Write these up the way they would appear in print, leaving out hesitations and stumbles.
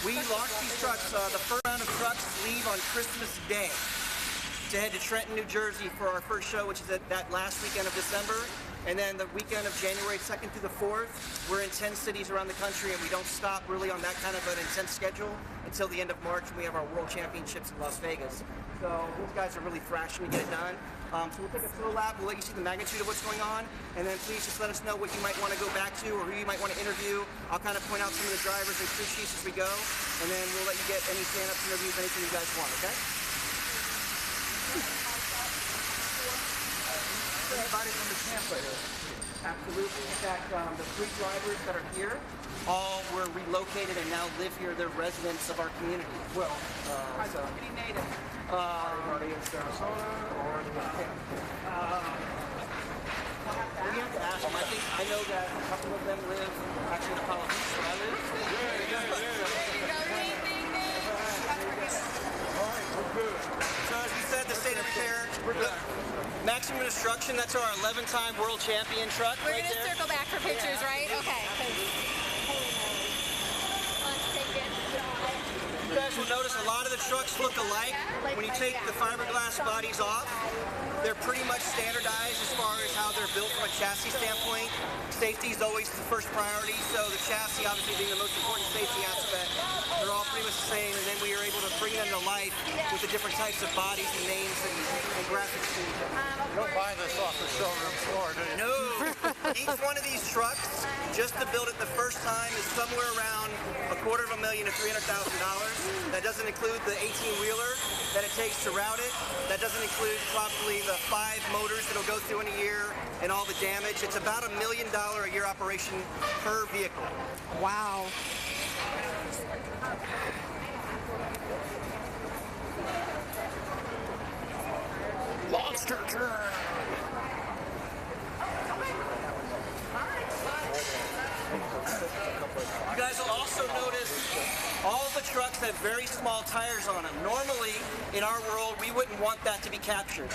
We launched these trucks, the first round of trucks leave on Christmas Day to head to Trenton, New Jersey for our first show, which is that last weekend of December. And then the weekend of January 2nd through the 4th, we're in 10 cities around the country, and we don't stop really on that kind of an intense schedule until the end of March when we have our World Championships in Las Vegas. So these guys are really thrashing to get it done. So we'll take a slow lap, we'll let you see the magnitude of what's going on, and then please just let us know what you might want to go back to or who you might want to interview. I'll kind of point out some of the drivers and crew chiefs as we go, and then we'll let you get any stand-up interviews, anything you guys want, okay? Everybody from the Tampa here. Absolutely. In fact, the 3 drivers that are here all were relocated and now live here. They're residents of our community. Well, so any native? Are they in Sarasota or in Tampa? We have to ask them. I know that a couple of them live actually in Apollo Beach, where I live. All right, we're good. So as we said, the state of repair. Maximum Destruction, that's our 11-time world champion truck. We're going to circle back for pictures, right? Okay. You guys will notice a lot of the trucks look alike. When you take the fiberglass bodies off, they're pretty much standardized as far as how they're built from a chassis standpoint. Safety is always the first priority, so the chassis obviously being the most important safety aspect. They're all pretty much the same, and then we are able to bring them to life with the different types of bodies and names and graphics. You don't buy this off the showroom floor, do you? No. Each one of these trucks, just to build it the first time, is somewhere around $250,000 to $300,000. That doesn't include the 18-wheeler that it takes to route it. That doesn't include probably the 5 motors that'll go through in a year and all the damage. It's about $1 million a year operation per vehicle. Wow. Monster truck. You guys will also notice all the trucks have very small tires on them. Normally, in our world, we wouldn't want that to be captured.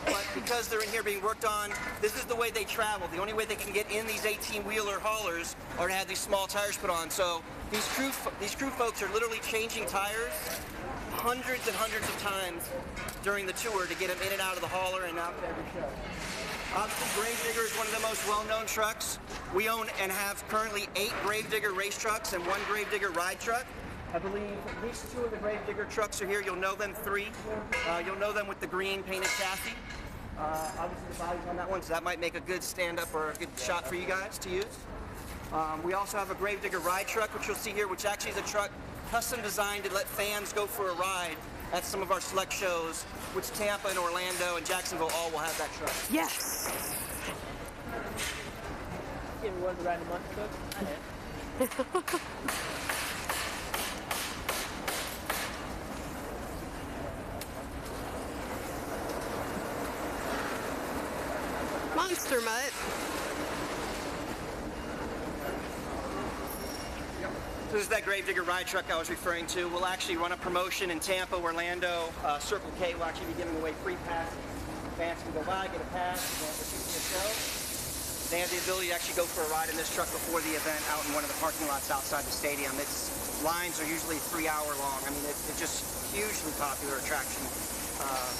But because they're in here being worked on, this is the way they travel. The only way they can get in these 18-wheeler haulers are to have these small tires put on. So these crew folks are literally changing tires hundreds and hundreds of times during the tour to get them in and out of the hauler and out to every show. Obviously, Gravedigger is one of the most well-known trucks. We own and have currently 8 Gravedigger race trucks and 1 Gravedigger ride truck. I believe at least 2 of the Gravedigger trucks are here. You'll know them 3. You'll know them with the green painted chassis. Obviously, the body's on that one, so that might make a good stand-up or a good shot for you guys to use. We also have a Gravedigger ride truck, which you'll see here, which actually is a truck custom designed to let fans go for a ride at some of our select shows, which Tampa and Orlando and Jacksonville all will have that truck. Yes. You ever wanted to ride a monster truck? I did. Monster Mutt. So this is that Gravedigger ride truck I was referring to. We'll actually run a promotion in Tampa, Orlando, Circle K will actually be giving away free passes. Fans can go by, get a pass, and go to the show. They have the ability to actually go for a ride in this truck before the event out in one of the parking lots outside the stadium. Its lines are usually 3 hour long. I mean, it's just hugely popular attraction.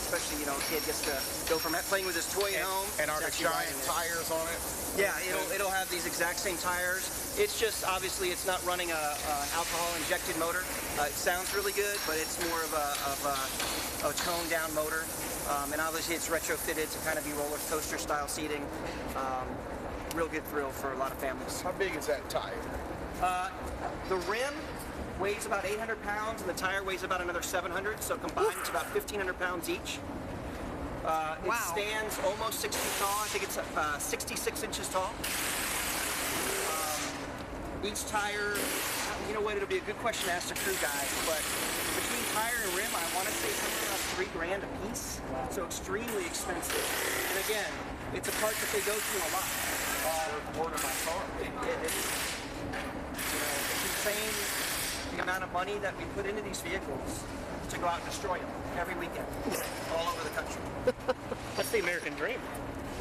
Especially, you know, a kid gets to go from playing with his toy at home. And are the giant tires on it? Yeah, it'll have these exact same tires. It's just, obviously, it's not running a alcohol-injected motor. It sounds really good, but it's more of a toned-down motor. And obviously, it's retrofitted to kind of be roller coaster-style seating. Real good thrill for a lot of families. How big is that tire? The rim weighs about 800 pounds, and the tire weighs about another 700, so combined it's about 1,500 pounds each. It stands almost 6 feet tall. I think it's 66 inches tall. Each tire, you know what, it'll be a good question to ask the crew guys, but between tire and rim, I want to say something about $3 grand a piece, so extremely expensive. And again, it's a part that they go through a lot. More than my car. It is. You know, it's insane the amount of money that we put into these vehicles to go out and destroy them every weekend, all over the country. That's the American dream.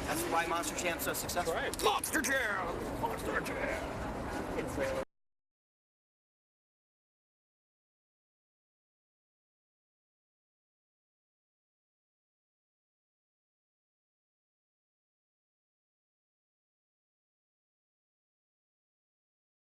That's why Monster Jam's so successful. Right. Monster Jam! Monster Jam!